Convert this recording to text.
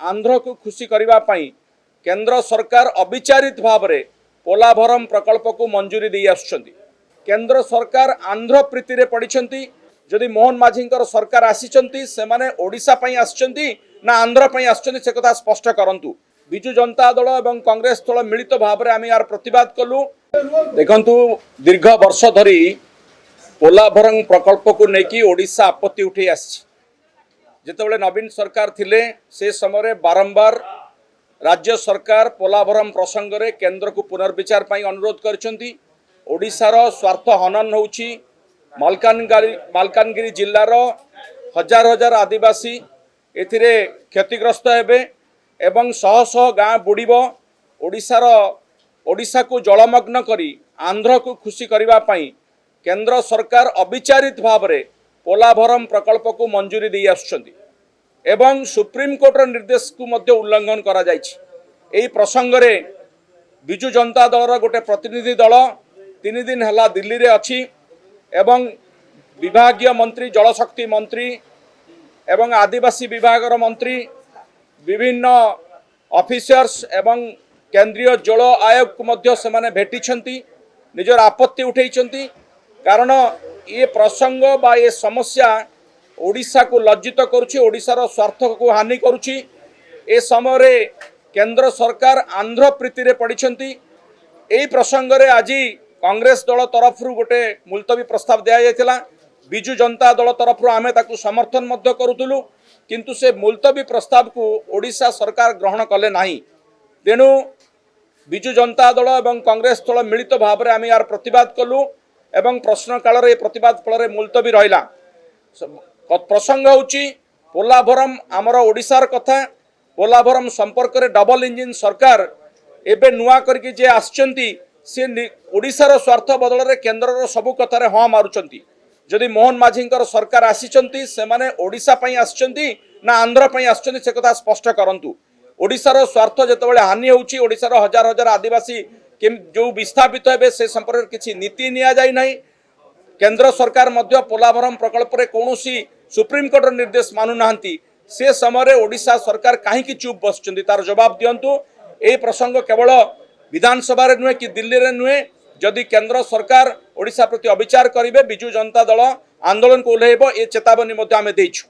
आंध्र को खुशी करबा पई केंद्र सरकार अविचारित भाव में पोलाभरम प्रकल्प को मंजूरी दे आसुछंती। केंद्र सरकार आंध्र प्रीति रे पड़िछंती। जदि मोहन माझींकर सरकार आसीचंती से माने ओडिशा पई आसुछंती ना आंध्र पई आसुछंती से कथा स्पष्ट करंतु। बिजु जनता दल एवं कांग्रेस दल मिलित भाव में आम यार प्रतिवाद कलु। देखंतु दीर्घ वर्ष धरी पोलाभरम प्रकल्प को लेकिन ओडिशा आपत्ति उठे आसी। जितेबाला नवीन सरकार थिले से समय बारंबार राज्य सरकार पोलाभरम प्रसंग में केंद्र को पुनर्विचार पर अनुरोध करछंती। ओडिशार स्वार्थ हनन होउछि। मालकानगिरी जिल्लार हजार हजार आदिवासी एथिरे क्षतिग्रस्त हेबे एवं शह शह गाँ बुड़ीबो। ओडिशा को जलमग्न करी आंध्र को खुशी करबा पई केंद्र सरकार अविचारित भाव में पोलाभरम प्रकल्प को मंजूरी दे आसुछंती एवं सुप्रीम कोर्टर निर्देश को मध्य उल्लंघन करा जायछि। एही प्रसंग रे बिजु जनता दलर गोटे प्रतिनिधि दल 3 दिन हला दिल्ली रे अछि एवं विभागीय मंत्री जलशक्ति मंत्री एवं आदिवासी विभागर मंत्री विभिन्न ऑफिसर्स एवं केंद्रीय जल आयोग को मध्य से माने भेटिछंती। निजर आपत्ति उठेइछंती। कारण ये प्रसंग बा ये समस्या ओडिशा को लज्जित करुछि। ओडिशार स्वार्थ को हानि करुछि। ए समय रे केंद्र सरकार आंध्र प्रीति रे पड़िछंती। एही प्रसंग रे आज कांग्रेस दल तरफ गोटे मुलतवी प्रस्ताव दिया जायतिला। बिजु जनता दल तरफ आमे ताकू समर्थन मध्य करुथुलु किंतु से मुलतवी प्रस्ताव को ओडिशा सरकार ग्रहण कले नाही। तेणु बिजु जनता दल एवं कांग्रेस दल मिलित भाव में आम यार प्रतिवाद कलु एवं प्रश्न काल रे प्रतिवाद फल मुलतवी रहिला। प्रसंग होची पोलाभरम आमर ओडिशार कथा। पोलाभरम संपर्क रे डबल इंजिन सरकार एबे नुआ करके जे आछंती से ओडिशार स्वार्थ बदल रे केंद्र सबु कथार हाँ मारुचंती। जदि मोहन माझींकर सरकार आसीचंती से माने ओडिशा पई आछंती ना आंध्र पई आछंती से कथा स्पष्ट करंतु। ओडिशार स्वार्थ जेतेबेले हानि होउची ओडिशार हजार हजार आदिवासी जो विस्थापित हेबे से संपर्क किछि नीति निया जाय नाही। केंद्र सरकार मध्य पोलाभरम प्रकल्प रे कोनोसी सुप्रीम कोर्ट निर्देश मानु नाहंती। से समय ओडिशा सरकार काहेकि चुप बसचंती तार जवाब दियंतु। ए प्रसंग केवल विधानसभा रे नुहे कि दिल्ली रे नुहे। जदि केंद्र सरकार ओडिशा प्रति अविचार करिवे बिजु जनता दल आंदोलन को ओल्हेइबो ए चेतावनी मध्य आमे देइछु।